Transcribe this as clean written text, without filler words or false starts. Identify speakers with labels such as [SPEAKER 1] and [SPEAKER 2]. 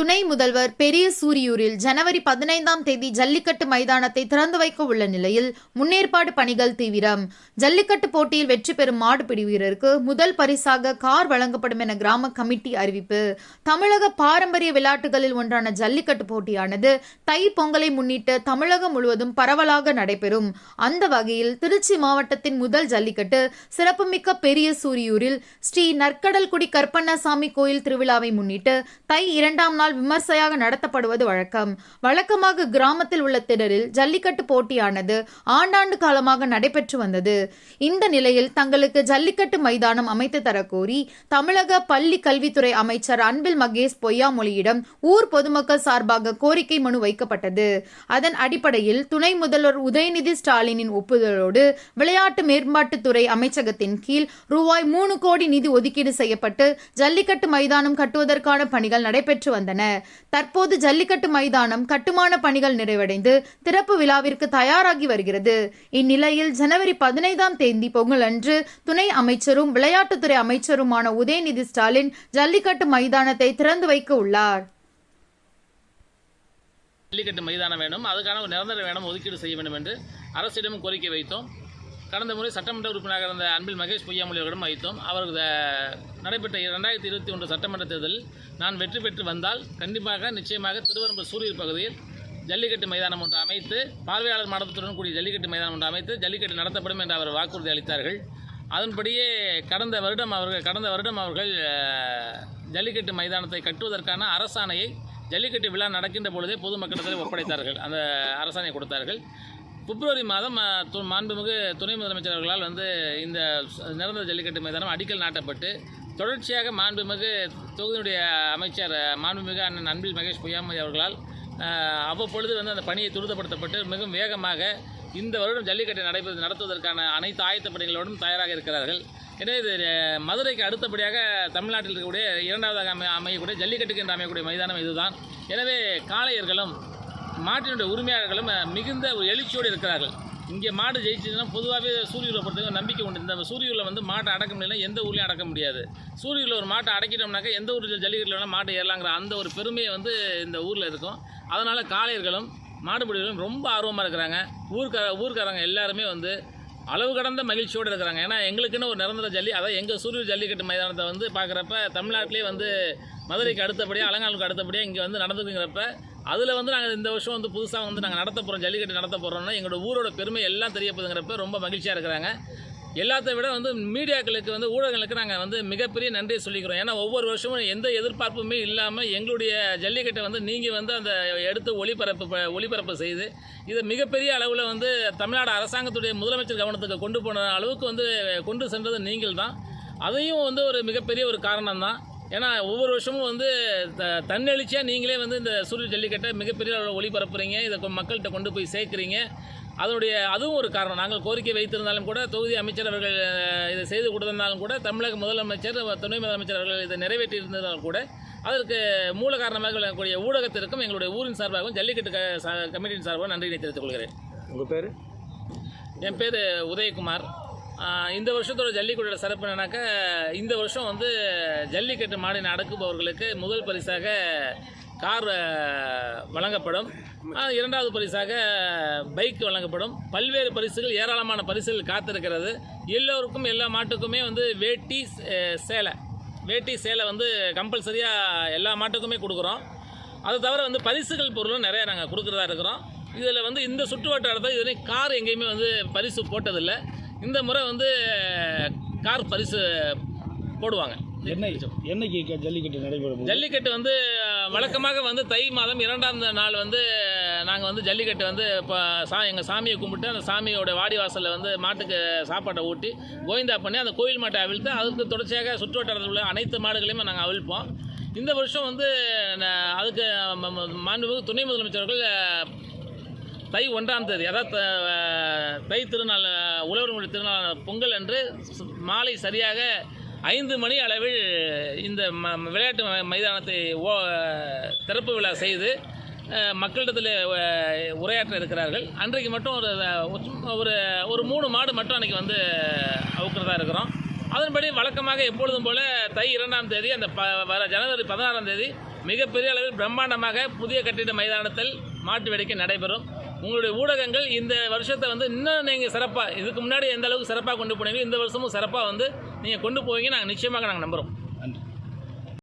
[SPEAKER 1] துணை முதல்வர் பெரிய சூரியூரில் ஜனவரி 15ஆம் தேதி ஜல்லிக்கட்டு மைதானத்தை திறந்து வைக்க உள்ள நிலையில் முன்னேற்பாடு பணிகள் தீவிரம். ஜல்லிக்கட்டு போட்டியில் வெற்றி பெறும் மாடுபிடி வீரருக்கு முதல் பரிசாக கார் வழங்கப்படும் என கிராம கமிட்டி அறிவிப்பு. தமிழக பாரம்பரிய விளையாட்டுகளில் ஒன்றான ஜல்லிக்கட்டு போட்டியானது தை பொங்கலை முன்னிட்டு தமிழகம் முழுவதும் பரவலாக நடைபெறும். அந்த வகையில் திருச்சி மாவட்டத்தின் முதல் ஜல்லிக்கட்டு சிறப்புமிக்க பெரிய சூரியூரில் ஸ்ரீ நற்கடல்குடி கருப்பண்ணசாமி கோயில் திருவிழாவை முன்னிட்டு தை 2ஆம் நாள் விமர்சையாக நடத்தப்படுவது வழக்கம். வழக்கமாக கிராமத்தில் உள்ள திடலில் ஜல்லிக்கட்டு போட்டியானது ஆண்டாண்டு காலமாக நடைபெற்று வந்தது. இந்த நிலையில் தங்களுக்கு ஜல்லிக்கட்டு மைதானம் அமைத்து தரக்கோரி தமிழக பள்ளி கல்வித்துறை அமைச்சர் அன்பில் மகேஷ் பொய்யாமொழியிடம் ஊர் பொதுமக்கள் சார்பாக கோரிக்கை மனு வைக்கப்பட்டது. அதன் அடிப்படையில் துணை முதல்வர் உதயநிதி ஸ்டாலினின் ஒப்புதலோடு விளையாட்டு மேம்பாட்டுத்துறை அமைச்சகத்தின் கீழ் ரூபாய் 3 கோடி நிதி ஒதுக்கீடு செய்யப்பட்டு ஜல்லிக்கட்டு மைதானம் கட்டுவதற்கான பணிகள் நடைபெற்று வந்தன. தற்போது ஜல்லிக்கட்டு மைதானம் கட்டுமான பணிகள் நிறைவடைந்து திறப்பு விழாவிற்கு தயாராகி வருகிறது. இந்நிலையில் ஜனவரி 15ஆம் தேதி பொங்கல் அன்று துணை அமைச்சரும் விளையாட்டுத்துறை அமைச்சருமான உதயநிதி ஸ்டாலின் ஜல்லிக்கட்டு மைதானத்தை திறந்து வைக்க உள்ளார்.
[SPEAKER 2] ஜல்லிக்கட்டு மைதானம் வேணும், அதுக்கான ஒரு நிரந்தர வேணும் ஒதுக்கீடு செய்ய வேண்டும் என்று அரசிடம் கோரிக்கை வைத்தோம். கடந்த முறை சட்டமன்ற உறுப்பினராக இருந்த அன்பில் மகேஷ் பொய்யாமொழி அவர்களிடம் வைத்தோம். அவரது நடைபெற்ற 2021 சட்டமன்ற தேர்தலில் நான் வெற்றி பெற்று வந்தால் கண்டிப்பாக நிச்சயமாக திருவரம்பூர் சூரியூர் பகுதியில் ஜல்லிக்கட்டு மைதானம் ஒன்று அமைத்து பார்வையாளர் மாவட்டத்துடன் கூடிய ஜல்லிக்கட்டு மைதானம் ஒன்று அமைத்து ஜல்லிக்கட்டு நடத்தப்படும் என்று அவர் வாக்குறுதி அளித்தார்கள். அதன்படியே கடந்த வருடம் அவர்கள் ஜல்லிக்கட்டு மைதானத்தை கட்டுவதற்கான அரசாணையை ஜல்லிக்கட்டு விழா நடக்கின்ற பொழுதே பொதுமக்களிடத்தில் ஒப்படைத்தார்கள். அந்த அரசாணையை கொடுத்தார்கள். பிப்ரவரி மாதம் மாண்புமிகு துணை முதலமைச்சர் அவர்களால் இந்த நிரந்தர ஜல்லிக்கட்டு மைதானம் அடிக்கல் நாட்டப்பட்டு தொடர்ச்சியாக மாண்புமிகு தொகுதியுடைய அமைச்சர் மாண்புமிகு அண்ணன் அன்பில் மகேஷ் பொய்யாமொழி அவர்களால் அவ்வப்பொழுது அந்த பணியை துரிதப்படுத்தப்பட்டு மிகவும் வேகமாக இந்த வருடம் ஜல்லிக்கட்டு நடத்துவதற்கான அனைத்து ஆயத்த பணிகளோடும் தயாராக இருக்கிறார்கள். எனவே இது மதுரைக்கு அடுத்தபடியாக தமிழ்நாட்டில் இருக்கக்கூடிய 2வது அமையக்கூடிய ஜல்லிக்கட்டுக்கு என்று அமையக்கூடிய மைதானம் இதுதான். எனவே காளையர்களும் மாட்டினுடைய உரிமையாளர்களும் மிகுந்த ஒரு எழுச்சியோடு இருக்கிறார்கள். இங்கே மாடு ஜெயிச்சதுன்னா பொதுவாகவே சூரியூரை பொறுத்தவரைக்கும் நம்பிக்கை உண்டு. இந்த சூரியூரில் மாட்டை அடக்க முடியல, எந்த ஊர்லேயும் அடக்க முடியாது. சூரியூரில் ஒரு மாட்டை அடக்கிட்டோம்னாக்கா எந்த ஊரில் ஜல்லிக்கட்டில் வேணால் மாட்டை ஏறலாங்கிற அந்த ஒரு பெருமையை இந்த ஊரில் இருக்கும். அதனால் காளையர்களும் மாடுபிடிகளும் ரொம்ப ஆர்வமாக இருக்கிறாங்க. ஊர்க்காரங்க எல்லாருமே அளவு கடந்த மகிழ்ச்சியோடு இருக்கிறாங்க. ஏன்னா எங்களுக்குன்னு ஒரு நிரந்தர அதாவது எங்கள் சூரியூர் ஜல்லிக்கட்டு மைதானத்தை பார்க்குறப்ப தமிழ்நாட்டிலே மதுரைக்கு அடுத்தபடியாக அலங்காநல்லூருக்கு அடுத்தபடியாக இங்கே நடந்துக்குங்கிறப்ப அதில் நாங்கள் இந்த வருஷம் புதுசாக நாங்கள் நடத்த போகிறோம், ஜல்லிக்கட்டு நடத்த போகிறோம்னா எங்களோட ஊரோட பெருமை எல்லாம் தெரியப்படுங்கிறப்ப ரொம்ப மகிழ்ச்சியாக இருக்கிறாங்க. எல்லாத்த விட மீடியாக்களுக்கு ஊடகங்களுக்கு நாங்கள் மிகப்பெரிய நன்றியை சொல்லிக்கிறோம். ஏன்னா ஒவ்வொரு வருஷமும் எந்த எதிர்பார்ப்புமே இல்லாமல் எங்களுடைய ஜல்லிக்கட்டை நீங்கள் அந்த எடுத்து ஒளிபரப்பு செய்து இதை மிகப்பெரிய அளவில் தமிழ்நாடு அரசாங்கத்துடைய முதலமைச்சர் கவனத்துக்கு கொண்டு போன அளவுக்கு கொண்டு சென்றது நீங்கள் தான். அதையும் ஒரு மிகப்பெரிய ஒரு காரணம் தான். ஏன்னா ஒவ்வொரு வருஷமும் தன்னெழுச்சியாக நீங்களே இந்த சூரியூர் ஜல்லிக்கட்டை மிகப்பெரிய அளவில் ஒளிபரப்புறீங்க, இதை மக்கள்கிட்ட கொண்டு போய் சேர்க்குறீங்க. அதுவும் ஒரு காரணம். நாங்கள் கோரிக்கை வைத்திருந்தாலும் கூட தொகுதி அமைச்சர் அவர்கள் இதை செய்து கொடுத்திருந்தாலும் கூட தமிழக முதலமைச்சர் துணை முதலமைச்சர் அவர்கள் இதை நிறைவேற்றி இருந்தாலும் கூட அதற்கு மூல காரணமாக விளங்கக்கூடிய ஊடகத்திற்கும் எங்களுடைய ஊரின் சார்பாகவும் ஜல்லிக்கட்டு கமிட்டியின் சார்பாகவும் நன்றியை தெரிவித்துக் கொள்கிறேன்.
[SPEAKER 3] உங்கள் பேர்?
[SPEAKER 2] என் பேர் உதயகுமார். இந்த வருஷத்தோட ஜல்லிக்கட்டோட சிறப்பு என்னன்னாக்கா இந்த வருஷம் ஜல்லிக்கட்டு மாடினை அடக்குபவர்களுக்கு முதல் பரிசாக கார் வழங்கப்படும். 2வது பரிசாக பைக் வழங்கப்படும். பல்வேறு பரிசுகள், ஏராளமான பரிசுகள் காத்திருக்கிறது. எல்லோருக்கும் எல்லா மாட்டுக்குமே வேட்டி சேலை கம்பல்சரியாக எல்லா மாட்டுக்குமே கொடுக்குறோம். அது தவிர பரிசுகள் பொருளும் நிறையா நாங்கள் கொடுக்குறதா இருக்கிறோம். இதில் இந்த சுற்று வட்டாரத்தில் இதுவரை கார் எங்கேயுமே பரிசு போட்டதில்லை. இந்த முறை கார் பரிசு போடுவாங்க.
[SPEAKER 3] என்னைக்கு ஜல்லிக்கட்டு நடைபெறும்?
[SPEAKER 2] ஜல்லிக்கட்டு வழக்கமாக தை மாதம் 2ஆம் நாள் நாங்கள் ஜல்லிக்கட்டு இப்போ எங்கள் சாமியை கும்பிட்டு அந்த சாமியோட வாடி வாசலில் மாட்டுக்கு சாப்பாட்டை ஊட்டி கோவிந்தா பண்ணி அந்த கோயில் மாட்டை அவிழ்த்து அதுக்கு தொடர்ச்சியாக சுற்று வட்டாரத்தில் உள்ள அனைத்து மாடுகளையுமே நாங்கள் அவிழ்ப்போம். இந்த வருஷம் அதுக்கு மாண்புமிகு துணை முதலமைச்சர்கள் தை 1ஆம் தேதி, அதாவது தை திருநாள், உழவர் மொழி திருநாள் பொங்கல் அன்று மாலை சரியாக 5 மணி அளவில் இந்த விளையாட்டு மைதானத்தை திறப்பு விழா செய்து மக்களிடத்தில் உரையாற்ற இருக்கிறார்கள். அன்றைக்கு மட்டும் ஒரு 3 மாடு மட்டும் அன்றைக்கி அவுக்கிறதா இருக்கிறோம். அதன்படி வழக்கமாக எப்பொழுதும் போல தை 2ஆம் தேதி அந்த வர ஜனவரி 16ஆம் தேதி மிகப்பெரிய அளவில் பிரம்மாண்டமாக புதிய கட்டிட மைதானத்தில் மாட்டு வேடிக்கை நடைபெறும். உங்களுடைய ஊடகங்கள் இந்த வருஷத்தை இன்னும் நீங்கள் சிறப்பாக, இதுக்கு முன்னாடி எந்த அளவுக்கு சிறப்பாக கொண்டு போனீங்க, இந்த வருஷமும் சிறப்பாக நீங்கள் கொண்டு போவீங்க நாங்கள் நிச்சயமாக நம்புகிறோம்.